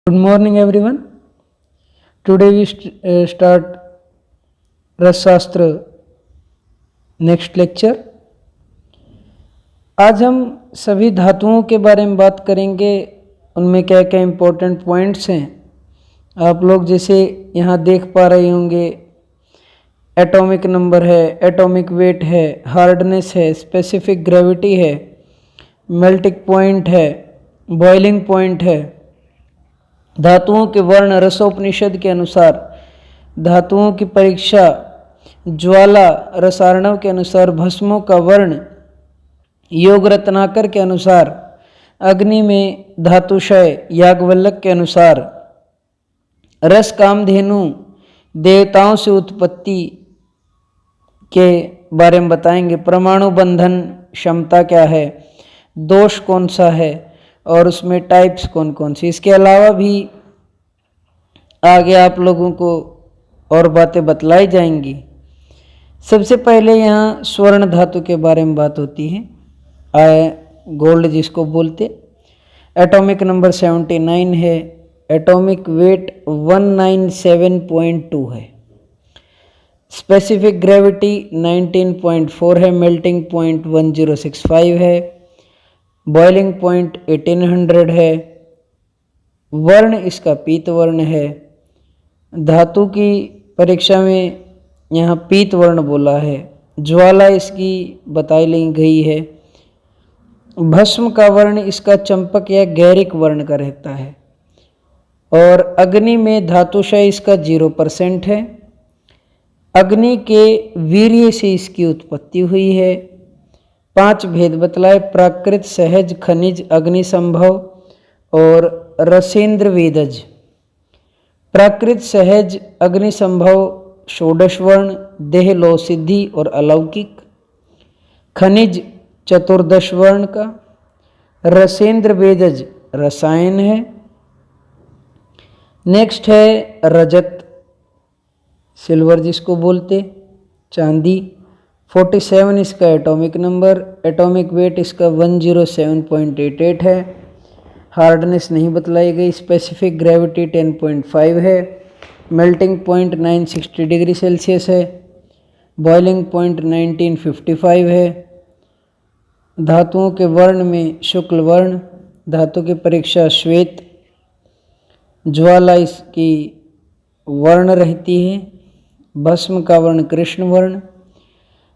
Good morning everyone. Today we start रस शास्त्र next lecture. आज हम सभी धातुओं के बारे में बात करेंगे, उनमें क्या क्या इम्पोर्टेंट पॉइंट्स हैं। आप लोग जैसे यहाँ देख पा रहे होंगे, एटॉमिक नंबर है, एटॉमिक वेट है, हार्डनेस है, स्पेसिफिक ग्रेविटी है, मेल्टिंग पॉइंट है, बॉइलिंग पॉइंट है। धातुओं के वर्ण रसोपनिषद के अनुसार, धातुओं की परीक्षा ज्वाला रसार्णव के अनुसार, भस्मों का वर्ण योग रत्नाकर के अनुसार, अग्नि में धातुशय याज्ञवल्क्य के अनुसार, रस कामधेनु देवताओं से उत्पत्ति के बारे में बताएंगे। परमाणु बंधन क्षमता क्या है, दोष कौन सा है और उसमें टाइप्स कौन कौन सी। इसके अलावा भी आगे आप लोगों को और बातें बतलाई जाएंगी। सबसे पहले यहाँ स्वर्ण धातु के बारे में बात होती है, गोल्ड जिसको बोलते। एटॉमिक नंबर 79 है, एटॉमिक वेट 197.2 है, स्पेसिफिक ग्रेविटी 19.4 है, मेल्टिंग पॉइंट 1065 है, बॉइलिंग पॉइंट 1800 है, वर्ण इसका पीत वर्ण है। धातु की परीक्षा में यहाँ पीत वर्ण बोला है। ज्वाला इसकी बताई गई है। भस्म का वर्ण इसका चंपक या गैरिक वर्ण का रहता है, और अग्नि में धातुशय इसका 0% है। अग्नि के वीर्य से इसकी उत्पत्ति हुई है। 5 भेद बतलाए, प्राकृत, सहज, खनिज, अग्नि संभव और रसेंद्र वेदज। प्राकृत, सहज, अग्नि संभव षोडश वर्ण, देह लो सिद्धि और अलौकिक। खनिज चतुर्दश वर्ण का। रसेंद्र वेदज रसायन है। नेक्स्ट है रजत, सिल्वर जिसको बोलते, चांदी। 47 इसका एटॉमिक नंबर, एटॉमिक वेट इसका 107.88 है। हार्डनेस नहीं बतलाई गई। स्पेसिफिक ग्रेविटी 10.5 है। मेल्टिंग पॉइंट 960 डिग्री सेल्सियस है। बॉइलिंग पॉइंट 1955 है। धातुओं के वर्ण में शुक्ल वर्ण, धातु की परीक्षा श्वेत। ज्वाला इसकी वर्ण रहती है। भस्म का वर्ण कृष्ण वर्ण।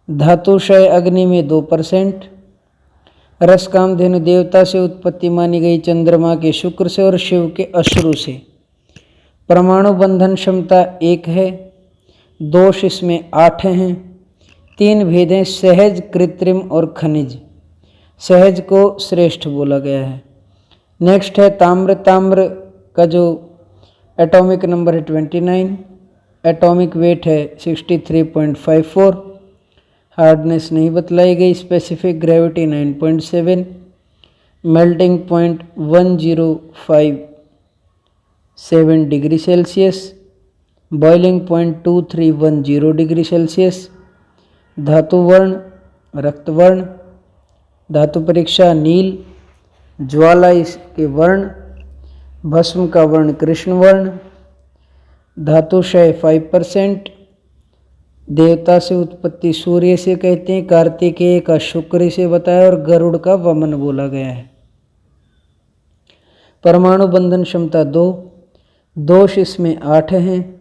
धातुशय अग्नि में 2%। रस कामधेनु देवता से उत्पत्ति मानी गई, चंद्रमा के शुक्र से और शिव के अश्रु से। परमाणु बंधन क्षमता 1 है। दोष इसमें 8 हैं। 3 भेद हैं, सहज, कृत्रिम और खनिज। सहज को श्रेष्ठ बोला गया है। नेक्स्ट है ताम्र। ताम्र का जो एटॉमिक नंबर है 29, एटॉमिक वेट है 63.54। हार्डनेस नहीं बतलाई गई। Specific gravity 9.7, melting point 1057 degree Celsius, boiling point 2310 degree Celsius. धातु वर्ण रक्तवर्ण। धातु परीक्षा नील। ज्वाला इसके वर्ण। भस्म का वर्ण कृष्ण वर्ण। धातुशय 5%। देवता से उत्पत्ति सूर्य से कहते हैं। कार्तिकेय का शुक्र से बताया और गरुड़ का वमन बोला गया है। परमाणु बंधन क्षमता 2। दोष इसमें 8 हैं।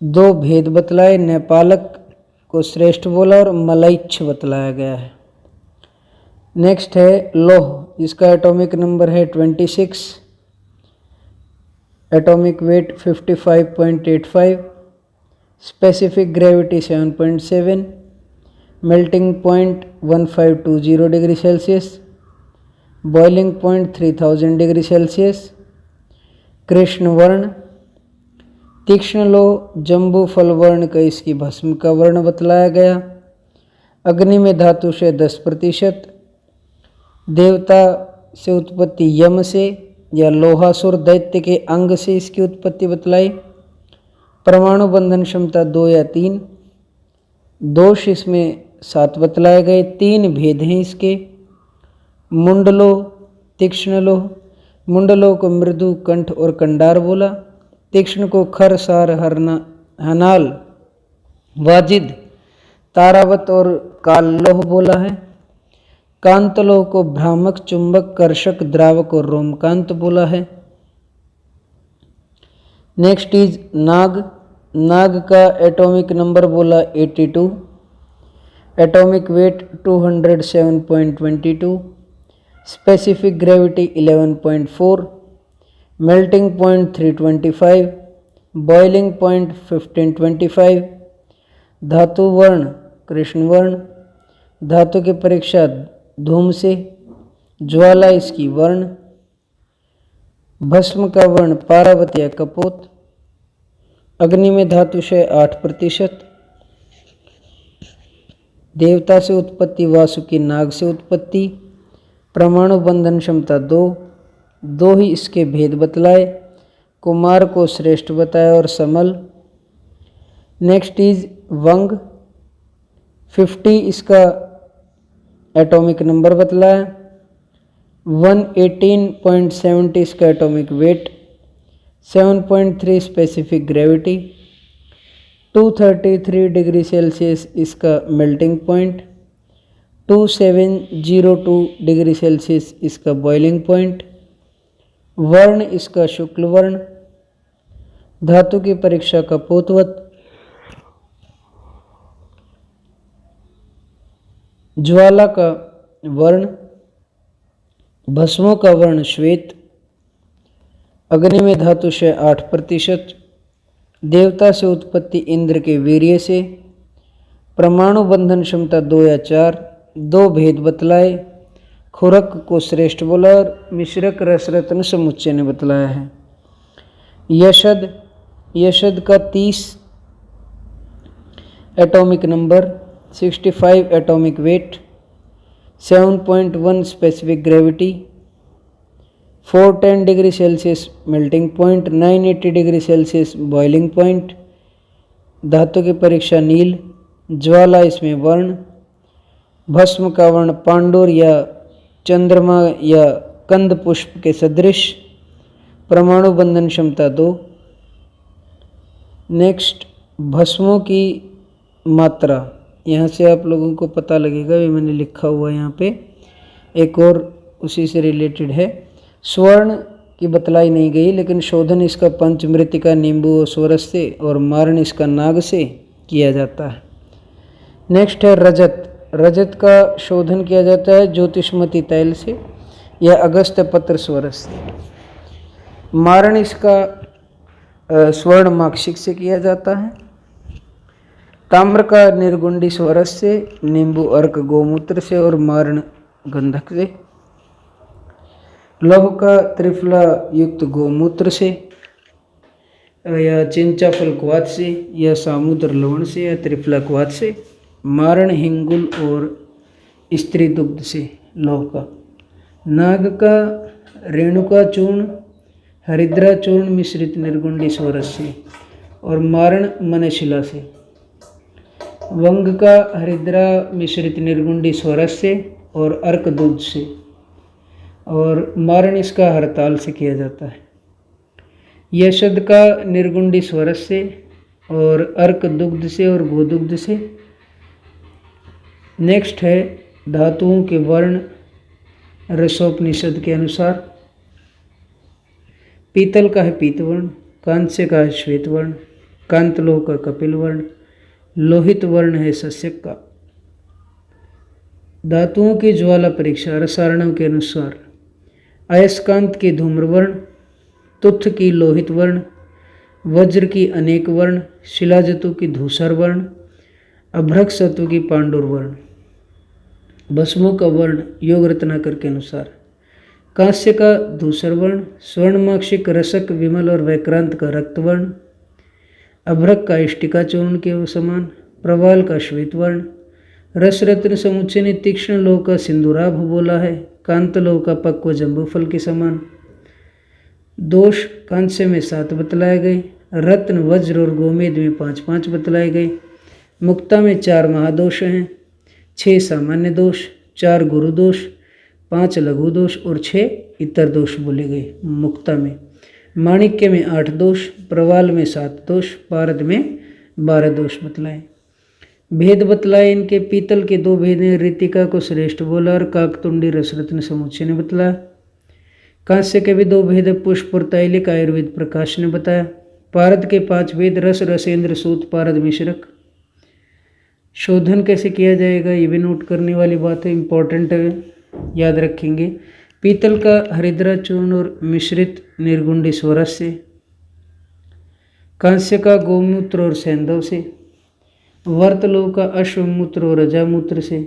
2 भेद बतलाए, नेपालक को श्रेष्ठ बोला और मलैच्छ बतलाया गया है। नेक्स्ट है लौह, जिसका एटॉमिक नंबर है 26, atomic weight 55.85, specific gravity 7.7, melting point 1520 degree Celsius, boiling point 3000 degree Celsius. Krishna वर्ण। तीक्ष्ण लोह जम्बू फल वर्ण का इसकी भस्म का वर्ण बतलाया गया। अग्नि में धातु से 10%। देवता से उत्पत्ति यम से या लोहासुर दैत्य के अंग से इसकी उत्पत्ति बतलाई। परमाणु बंधन क्षमता 2 या 3। दोष इसमें 7 बतलाए गए। 3 भेद हैं इसके। मुंडलोह, तीक्ष्ण लोह, मुंडलों को मृदु, कंठ और कंडार बोला। तीक्ष्ण को खर, सार, हनाल, वाजिद, तारावत और काल्लोह बोला है। कांतलोह को भ्रामक, चुंबक, कर्षक, द्रावक और रोमकांत बोला है। नेक्स्ट इज नाग। नाग का एटॉमिक नंबर बोला 82, atomic weight 207.22, specific gravity 11.4, melting point 325, boiling point 1525, धातु वर्ण कृष्ण वर्ण, धातु की परीक्षा धूम से, ज्वाला इसकी वर्ण, भस्म का वर्ण पारावत या कपोत, अग्नि में धातुशय 8%, देवता से उत्पत्ति, वासुकी नाग से उत्पत्ति, परमाणु बंधन क्षमता 2 ही इसके भेद बतलाए, कुमार को श्रेष्ठ बताया और समल। Next is वंग। 50 इसका एटॉमिक नंबर बतलाया, 118.70 इसका atomic weight, 7.3 specific gravity, 233 degree Celsius इसका मेल्टिंग पॉइंट, 2702 डिग्री सेल्सियस इसका बॉइलिंग पॉइंट, वर्ण इसका शुक्ल वर्ण, धातु की परीक्षा का पोतवत, ज्वाला का वर्ण, भस्मों का वर्ण श्वेत, अग्नि में धातुशय 8%, देवता से उत्पत्ति इंद्र के वीर्य से, परमाणु बंधन क्षमता 2 या 4, 2 भेद बतलाए, खुरक को श्रेष्ठ बोला और मिश्रक रसरत्न समुच्चय ने बतलाया है। यशद। यशद का 30 atomic number, 65 atomic weight, 7.1 specific gravity, 410 degree Celsius melting point, 980 degree Celsius boiling point, धातु की परीक्षा नील, ज्वाला इसमें वर्ण, भस्म का वर्ण पांडुर या चंद्रमा या कंद पुष्प के सदृश, परमाणु बंधन क्षमता 2। नेक्स्ट भस्मों की मात्रा, यहाँ से आप लोगों को पता लगेगा, ये मैंने लिखा हुआ है यहाँ पे, एक और उसी से रिलेटेड है। स्वर्ण की बतलाई नहीं गई, लेकिन शोधन इसका पंचमृतिका, नींबू और स्वरस से, और मारण इसका नाग से किया जाता है। नेक्स्ट है रजत। रजत का शोधन किया जाता है ज्योतिषमती तैल से या अगस्त्य पत्र स्वरस से। मारण इसका स्वर्ण माक्षिक से किया जाता है। ताम्र का निर्गुंडी स्वरस से, नींबू अर्क गोमूत्र से और मारण गंधक से। लौह का त्रिफला युक्त गोमूत्र से या चिंचा फल क्वाथ से या सामुद्र लवण से या त्रिफला क्वाथ से। मारण हिंगुल और स्त्री दुग्ध से लौह का। नाग का रेणुका चूर्ण, हरिद्रा चूर्ण मिश्रित निर्गुंडी स्वरस से और मारण मनशिला से। वंग का हरिद्रा मिश्रित निर्गुंडी स्वरस से और अर्क दूध से, और मारण इसका हरताल से किया जाता है। यशद का निर्गुंडी स्वरस से और अर्क दुग्ध से और गोदुग्ध से। नेक्स्ट है धातुओं के वर्ण रसोपनिषद के अनुसार। पीतल का है पीतवर्ण, कांस्य का है श्वेत वर्ण, कांतलोह का कपिल वर्ण, लोहित वर्ण है सस्यक का। धातुओं की ज्वाला परीक्षा रसायनों के अनुसार। अयस्कांत की धूम्रवर्ण, तुथ की लोहित वर्ण, वज्र की अनेक वर्ण, शिलाजतु की धूसर वर्ण, अभ्रक सत्व की पांडुर वर्ण। भस्मों का वर्ण योग रत्नाकर के अनुसार। कांस्य का धूसर वर्ण, स्वर्णमाक्षिक रसक विमल और वैक्रांत का रक्तवर्ण, अभ्रक का इष्टिका चूर्ण के समान, प्रवाल का श्वेत वर्ण। रसरत्न समुच्चय ने तीक्ष्ण लोह का सिंदूराभ बोला है, कांत लोह का पक्व जम्बूफल के समान। दोष कांस्य में 7 बतलाए गए, रत्न वज्र और गोमेद में 5-5 बतलाए गए। मुक्ता में 4 महादोष हैं, 6 सामान्य दोष, 4 गुरु दोष, 5 लघु दोष और 6 इतर दोष बोले गए मुक्ता में। माणिक्य में 8 दोष, प्रवाल में 7 दोष, पारद में 12 दोष बतलाए। भेद बतलाए इनके। पीतल के 2 भेद हैं, ऋतिका को श्रेष्ठ बोला और काकतुंडी रसरत्न समुच्चय ने बतलाया। कांस्य के भी 2 भेद, पुष्प और तैलिक आयुर्वेद प्रकाश ने बताया। पारद के 5 भेद, रस, रसेंद्र, सूत, पारद, मिश्रक। शोधन कैसे किया जाएगा ये भी नोट करने वाली बात है, इंपॉर्टेंट है, याद रखेंगे। पीतल का हरिद्रा चूर्ण और मिश्रित निर्गुंडी स्वरस से, कांस्य का गोमूत्र और सैंधव से, वर्तलोह का अश्वमूत्र और रजामूत्र से,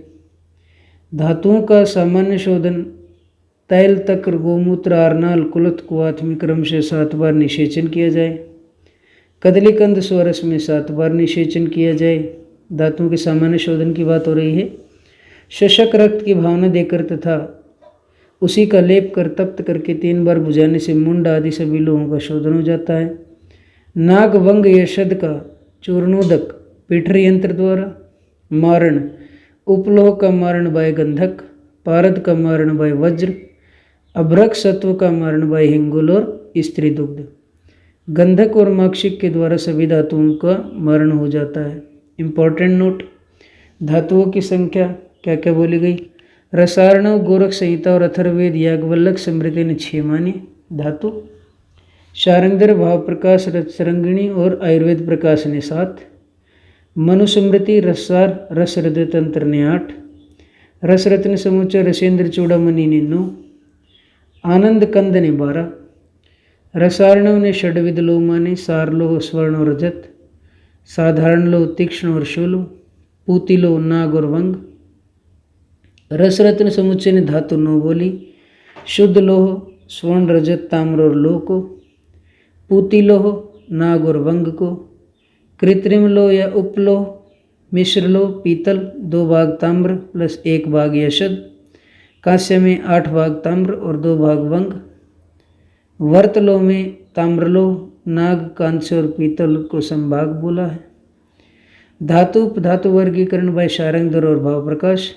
धातुओं का सामान्य शोधन तैल, तक्र, गोमूत्र, आरनाल, कुलत, कुआत्मी क्रम से 7 बार निषेचन किया जाए। कदलीकंद स्वरस में 7 बार निषेचन किया जाए। धातुओं के सामान्य शोधन की बात हो रही है। शशक रक्त की भावना देकर तथा उसी का लेप कर तप्त करके 3 बार बुझाने से मुंड आदि सभी लोगों का शोधन हो जाता है। नाग, वंग, यशद का चूर्णोदक पीठर यंत्र द्वारा। मारण, उपलोह का मारण बाय गंधक, पारद का मारण बाय वज्र, अभ्रक सत्व का मारण बाय हिंगुल और स्त्री दुग्ध। गंधक और माक्षिक के द्वारा सभी धातुओं का मारण हो जाता है। इंपॉर्टेंट नोट, धातुओं की संख्या क्या क्या बोली गई। रसार्णव, गोरख संहिता और अथर्ववेद, याज्ञवल्क्य स्मृति ने 6 माने धातु। शारंगधर, भाव प्रकाश, रसरंगिणी और आयुर्वेद प्रकाश ने 7। मनुस्मृति, रससार, रस हृदय तंत्र ने 8। रसरत्न समुच्चय, रसेंद्र चूड़ामणि ने 9। आनंद कंद ने 12। रसार्णव ने षड्विध लोह माने, सारलोह, स्वर्ण और रजत, साधारण लोह, तीक्ष्ण और शूल, पूतिलो, नाग और वंग। रसरत्न समुच्चय ने धातु 9 बोली, शुद्ध लोह, स्वर्ण, रजत, ताम्र और लोह को, पूतिलोह, नाग और वंग को, कृत्रिम लोह या उपलोह, मिश्र लोह, पीतल 2 भाग ताम्र प्लस 1 भाग यशद, कांस्य में 8 भाग ताम्र और 2 भाग वंग, वर्तलोह में ताम्रलोह, नाग, कांस्य और पीतल को संभाग बोला है। धातु उपधातु वर्गीकरण बाय शारंगधर और भाव प्रकाश।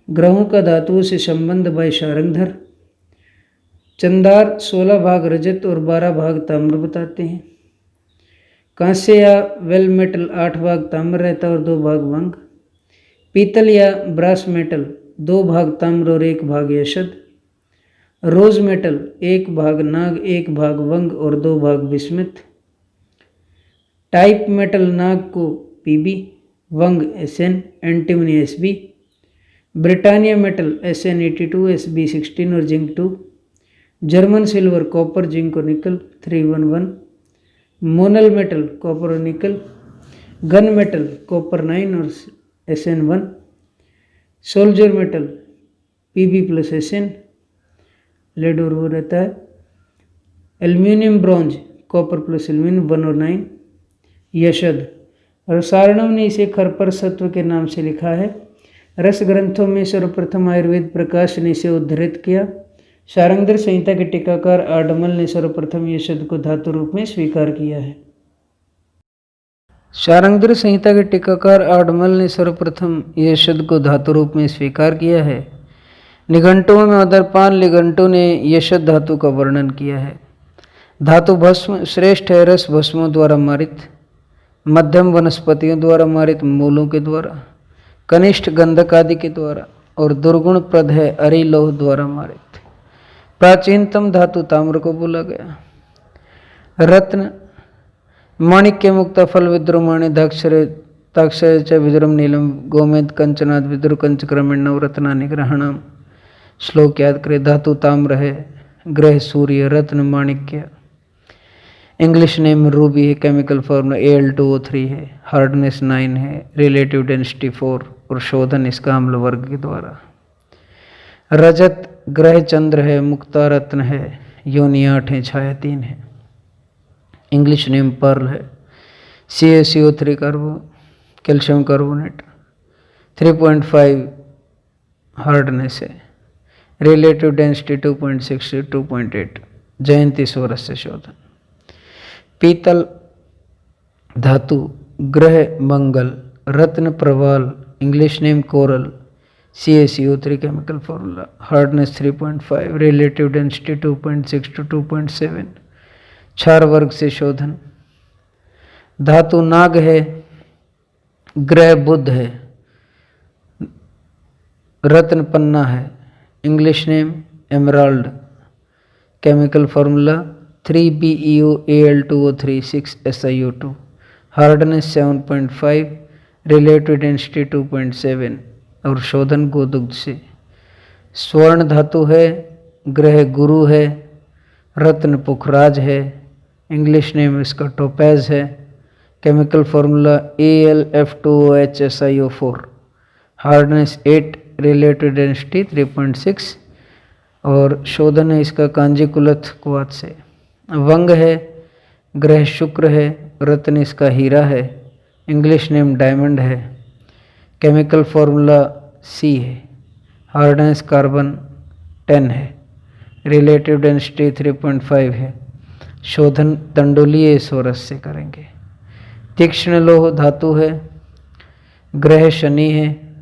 ग्रहों का धातुओं से संबंध बाय शारंगधर। चंदार 16 भाग रजत और 12 भाग ताम्र बताते हैं। कांस्य या वेल मेटल 8 भाग ताम्र रहता है और 2 भाग वंग। पीतल या ब्रास मेटल 2 भाग ताम्र और 1 भाग यशद। रोज मेटल 1 भाग नाग, 1 भाग वंग और 2 भाग बिस्मित। टाइप मेटल नाग को पीबी, वंग SN, antimony SB। Britannia metal SN82, SB 16 और zinc 2। German silver copper, zinc और निकल 311। मोनल मेटल कॉपर और निकल। गन मेटल कॉपर 9 और SN1। Solder metal PB plus SN, lead और वो रहता है। Aluminium bronze copper plus aluminium 1 और 9। यशद, रसार्णव ने इसे खरपर सत्व के नाम से लिखा है। रस ग्रंथों में सर्वप्रथम आयुर्वेद प्रकाश ने इसे उद्धृत किया। शारंगधर संहिता के टीकाकार आडमल ने सर्वप्रथम यशद को धातु रूप में स्वीकार किया है। शारंगधर संहिता के टीकाकार आडमल ने सर्वप्रथम यशद को धातु रूप में स्वीकार किया है। निघंटुओं में उदरपान निघंटु ने यशद धातु का वर्णन किया है। धातु भस्म श्रेष्ठ है रस भस्मों द्वारा मारित, मध्यम वनस्पतियों द्वारा मारित, मूलों के द्वारा, कनिष्ठ गंधक आदि के द्वारा और दुर्गुण प्रद है अरिलोह द्वारा मारित। प्राचीनतम धातु ताम्र को बोला गया। रत्न माणिक्य, मुक्ता, फल, विद्रुमाणी, दाक्षर च विद्रुम नीलम, गोमेद, कंचनाद, विद्रु कंच क्रमेण नवरत्नानि ग्रहणम। श्लोक याद करें। धातु ताम्र है, ग्रह सूर्य, रत्न माणिक्य। इंग्लिश नेम रूबी है, केमिकल फॉर्मूला Al2O3 है, हार्डनेस 9 है, रिलेटिव डेंसिटी 4 और शोधन इसका अम्ल वर्ग के द्वारा। रजत ग्रह चंद्र है, मुक्ता रत्न है, योनि 8 है, छाया 3 है। इंग्लिश नेम पर्ल है, CaCO3 कार्बो, कैल्शियम कार्बोनेट 3.5 हार्डनेस है, रिलेटिव डेंसिटी 2.6 से 2.8। जयंती स्वरस से शोधन। पीतल धातु ग्रह मंगल, रत्न प्रवाल, English name coral, CaCO3 chemical formula, hardness 3.5, relative density 2.6 to 2.7, क्षार वर्ग से शोधन। धातु नाग है, ग्रह बुध है, रत्न पन्ना है, English name emerald, chemical formula 3BeOAl2O3 6SiO2, hardness 7.5, relative density 2.7 और शोधन गोदुग्ध से। स्वर्ण धातु है, ग्रह गुरु है, रत्न पुखराज है, इंग्लिश नेम इसका टोपैज है, chemical formula AlF2OHSiO4, hardness 8, relative density 3.6 और शोधन है इसका कांजीकुलथ कुआत से। वंग है, ग्रह शुक्र है, रत्न इसका हीरा है, इंग्लिश नेम डायमंड है, केमिकल फॉर्मूला C है, हार्डनेस कार्बन 10 है, रिलेटिव डेंसिटी 3.5 है, शोधन तंडुलीय सोरस से करेंगे। तीक्ष्ण लोह धातु है, ग्रह शनि है,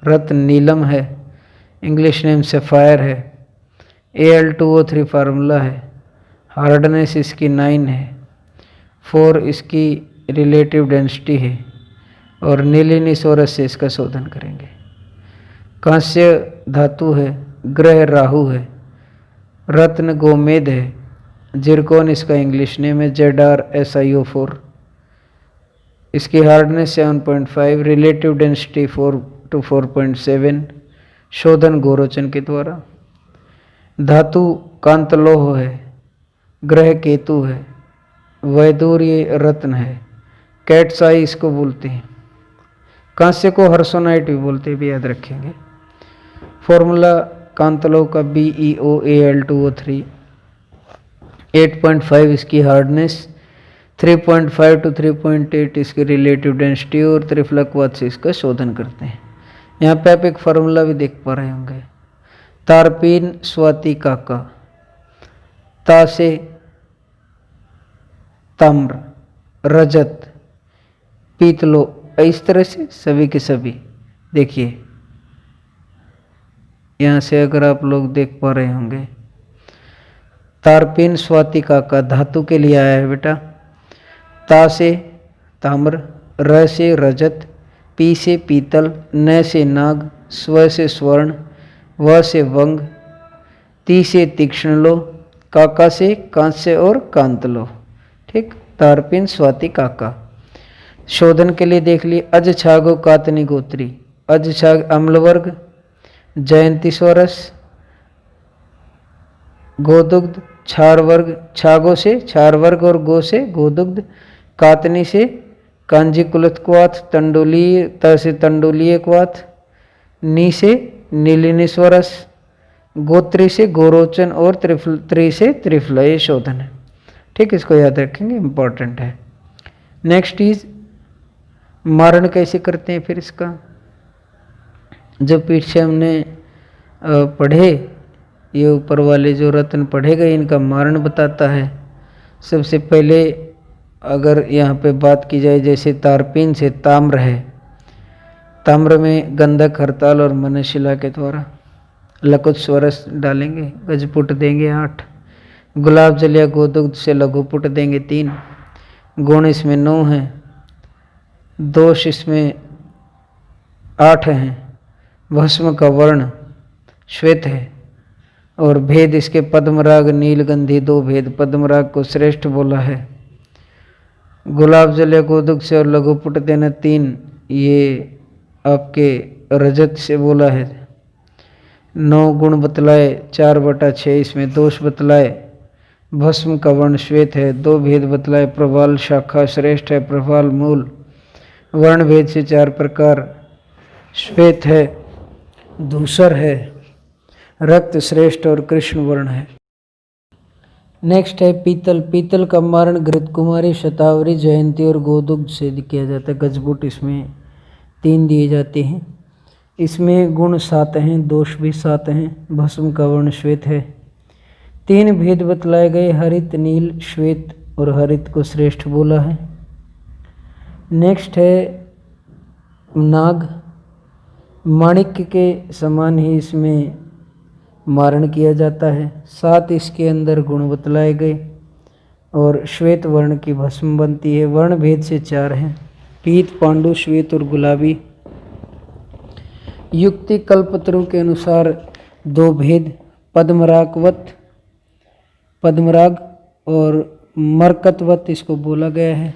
रत्न नीलम है, इंग्लिश नेम सेफायर है, Al2O3 फार्मूला है, हार्डनेस इसकी 9 है, 4 इसकी रिलेटिव डेंसिटी है और नीलिनी सोरस से इसका शोधन करेंगे। कांस्य धातु है, ग्रह राहु है, रत्न गोमेद है, जिरकोन इसका इंग्लिश नेम है ZrSiO4, इसकी हार्डनेस 7.5, रिलेटिव डेंसिटी 4 to 4.7, शोधन गोरोचन के द्वारा। धातु कांतलोह है, ग्रह केतु है, वैदूर्य रत्न है, कैट्स आई इसको बोलते हैं, कांस्य को हर्सोनाइट भी बोलते हैं, भी याद रखेंगे। फॉर्मूला कांतलोह का BeOAl2O3, 8.5 इसकी हार्डनेस, 3.5 to 3.8 इसकी रिलेटिव डेंसिटी और त्रिफलकवाद से इसका शोधन करते हैं। यहाँ पे आप एक फार्मूला भी देख पा रहे होंगे, तारपीन स्वाति काका, ता से ताम्र, रजत, पीतलो, इस तरह से सभी के सभी। देखिए यहाँ से अगर आप लोग देख पा रहे होंगे, तारपीन स्वाति काका धातु के लिए आया है बेटा। ता से ताम्र, र से रजत, पी से पीतल, न से नाग, स्व से स्वर्ण, व से वंग, ती से तीक्ष्ण लो, काका से कांस्य और कांतलो। ठीक, तारपीन स्वाति काका। शोधन के लिए देख लिए, अज छागो कातनी गोत्री, अज छाग अम्ल वर्ग, जयंती स्वरस, गोदुग्ध, क्षार वर्ग, छागो से क्षार वर्ग और गो से गोदुग्ध, कातनी से कांजीकुलथ क्वाथ, तंडुलीय, त से तंडुलीय क्वाथ, नी से नीलिनी स्वरस, गोत्री से गोरोचन और त्रि से त्रिफलय शोधन है। ठीक, इसको याद रखेंगे, इंपॉर्टेंट है। नेक्स्ट इज मारण कैसे करते हैं। फिर इसका जो पीछे हमने पढ़े, ये ऊपर वाले जो रत्न पढ़े गए, इनका मारण बताता है। सबसे पहले अगर यहाँ पे बात की जाए, जैसे तारपीन से ताम्र है, ताम्र में गंधक, हरताल और मनशिला के द्वारा लकुत स्वरस डालेंगे, गजपुट देंगे 8, गुलाब जल या गोदुग्ध से लघुपुट देंगे 3, गुण इसमें 9 हैं, दोष इसमें 8 हैं, भस्म का वर्ण श्वेत है और भेद इसके पद्मराग नीलगंधी 2 भेद, पद्मराग को श्रेष्ठ बोला है। गुलाब जल या गोदुग्ध से और लघुपुट देना 3, ये आपके रजत से बोला है। 9 गुण बतलाए, 4/6 इसमें दोष बतलाए, भस्म का वर्ण श्वेत है, 2 भेद बतलाए, प्रवाल शाखा श्रेष्ठ है, प्रवाल मूल, वर्ण भेद से 4 प्रकार, श्वेत है, धूसर है, रक्त श्रेष्ठ और कृष्ण वर्ण है। नेक्स्ट है पीतल। पीतल का मारण घृत कुमारी, शतावरी, जयंती और गोदुग्ध से किया जाता है। गजबुट इसमें 3 दिए जाते हैं। इसमें गुण 7 हैं, दोष भी 7 हैं, भस्म का वर्ण श्वेत है। 3 भेद बतलाए गए, हरित, नील, श्वेत और हरित को श्रेष्ठ बोला है। नेक्स्ट है नाग। माणिक्य के समान ही इसमें मारण किया जाता है। 7 इसके अंदर गुण बतलाए गए और श्वेत वर्ण की भस्म बनती है। वर्ण भेद से 4 हैं, पीत, पांडु, श्वेत और गुलाबी। युक्ति कल्पतरु के अनुसार 2 भेद, पद्मरागवत, पद्मराग और मरकतवत इसको बोला गया है।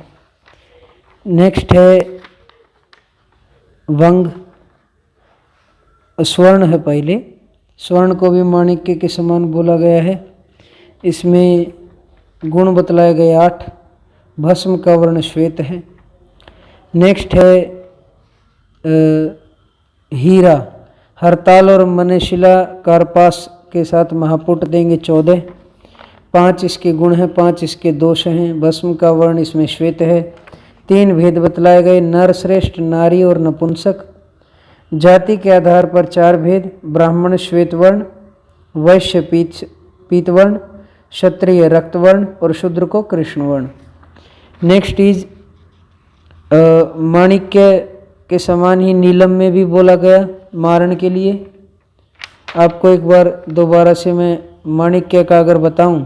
नेक्स्ट है वंग, स्वर्ण है पहले, स्वर्ण को भी माणिक्य के समान बोला गया है। इसमें गुण बतलाए गए 8, भस्म का वर्ण श्वेत है। नेक्स्ट है हीरा, हरताल और मनेशिला कार्पास के साथ महापुट देंगे 14। 5 इसके गुण हैं, 5 इसके दोष हैं। भस्म का वर्ण इसमें श्वेत है। 3 भेद बतलाए गए, नर श्रेष्ठ, नारी और नपुंसक। जाति के आधार पर 4 भेद, ब्राह्मण श्वेत वर्ण, वैश्य पीत वर्ण, क्षत्रिय रक्त वर्ण और शूद्र को कृष्ण वर्ण। नेक्स्ट इज माणिक्य के समान ही नीलम में भी बोला गया मारण के लिए। आपको एक बार दोबारा से मैं माणिक्य का अगर बताऊं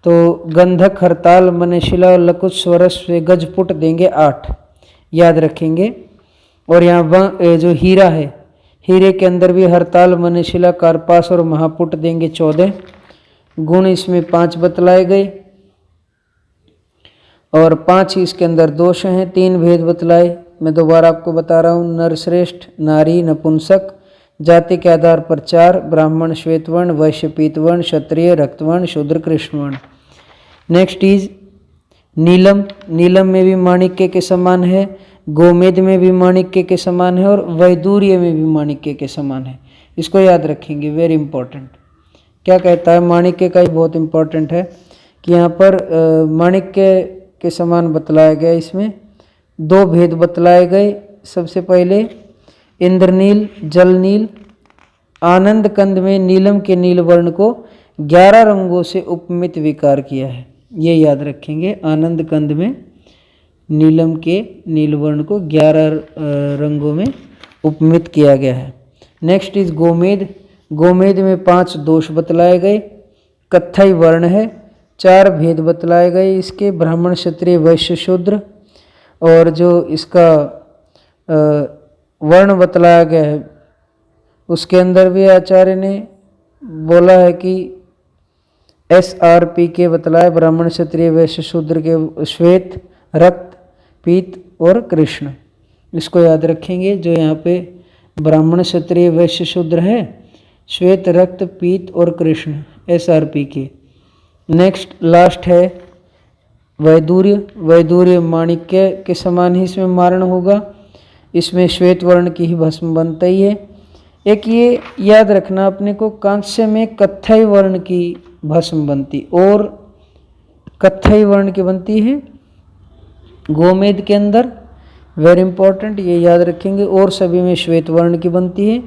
तो गंधक, हरताल, मनेशिला और लकुश स्वरस से गजपुट देंगे 8, याद रखेंगे। और यहाँ जो हीरा है, हीरे के अंदर भी हरताल, मनेशिला, कार्पास और महापुट देंगे 14। गुण इसमें 5 बतलाए गए और 5 इसके अंदर दोष हैं। 3 भेद बतलाए, मैं दोबारा आपको बता रहा हूँ, नर श्रेष्ठ, नारी, नपुंसक। जाति के आधार पर 4, ब्राह्मण श्वेत वर्ण, वैश्य पीत वर्ण, क्षत्रिय रक्तवर्ण, शूद्र कृष्ण वर्ण। नेक्स्ट इज नीलम, नीलम में भी माणिक्य के समान है, गोमेद में भी माणिक्य के समान है और वैदूर्य में भी माणिक्य के समान है। इसको याद रखेंगे, वेरी इंपॉर्टेंट। क्या कहता है माणिक्य का ही बहुत इंपॉर्टेंट है कि यहाँ पर माणिक्य के समान बतलाया गया। इसमें 2 भेद बतलाए गए। सबसे पहले इंद्रनील, जल नील। आनंद कंद में नीलम के नील वर्ण को 11 रंगों से उपमित विकार किया है, ये याद रखेंगे। आनंद कंद में नीलम के नील वर्ण को 11 रंगों में उपमित किया गया है। नेक्स्ट इज गोमेद, गोमेद में 5 दोष बतलाए गए। कत्थई वर्ण है, 4 भेद बतलाए गए इसके, ब्राह्मण, क्षत्रिय, वैश्य, शूद्र। और जो इसका वर्ण बतलाया गया है उसके अंदर भी आचार्य ने बोला है कि SRP के बतलाए, ब्राह्मण, क्षत्रिय, वैश्य, शूद्र के श्वेत, रक्त, पीत और कृष्ण। इसको याद रखेंगे। जो यहाँ पे ब्राह्मण, क्षत्रिय, वैश्य, शूद्र है, श्वेत, रक्त, पीत और कृष्ण, SRP के। नेक्स्ट लास्ट है वैदूर्य, वैदूर्य माणिक्य के समान ही इसमें मारण होगा। इसमें श्वेत वर्ण की ही भस्म बनता ही है। एक ये याद रखना अपने को, कांस्य में कत्थई वर्ण की भस्म बनती और कत्थई वर्ण की बनती है गोमेद के अंदर, वेरी इंपॉर्टेंट, ये याद रखेंगे। और सभी में श्वेत वर्ण की बनती है।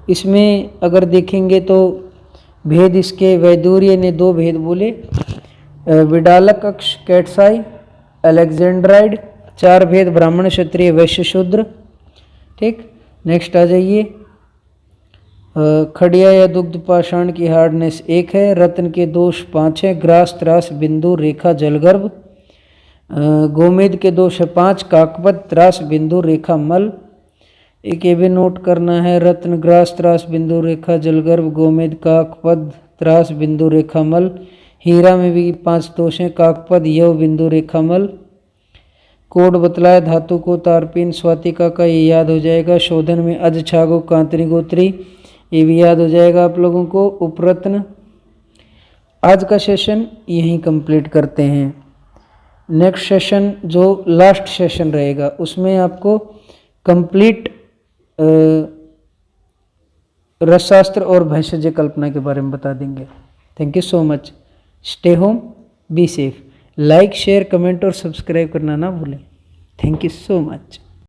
इसमें अगर देखेंगे तो भेद इसके वैदूर्य ने 2 भेद बोले, विडालक अक्ष, कैटसाई, अलेक्जेंड्राइड। 4 भेद, ब्राह्मण, क्षत्रिय, वैश्य, शूद्र। ठीक, नेक्स्ट आ जाइए। खड़िया या दुग्ध पाषाण की हार्डनेस 1 है। रत्न के दोष 5 है, ग्रास, त्रास, बिंदु, रेखा, जलगर्भ। गोमेद के दोष है 5, काकपद, त्रास, बिंदु, रेखा, मल। एक ये भी नोट करना है, रत्न, ग्रास, त्रास, बिंदु, रेखा, जलगर्भ, गोमेद, काकपद, त्रास, बिंदु, रेखा, मल। हीरा में भी 5 दोष हैं, काकपद, यव, बिंदु, रेखा, मल। कोड बतलाया धातु को तारपीन, स्वातिका का ये याद हो जाएगा। शोधन में अज, छागो, कांतरी, गोत्री, ये भी याद हो जाएगा आप लोगों को। उपरत्न। आज का सेशन यहीं कंप्लीट करते हैं। नेक्स्ट सेशन जो लास्ट सेशन रहेगा उसमें आपको कंप्लीट रसशास्त्र और भेषज कल्पना के बारे में बता देंगे। Thank you so much. Stay home, be safe. Like, share, comment और सब्सक्राइब करना ना भूलें। Thank you so much.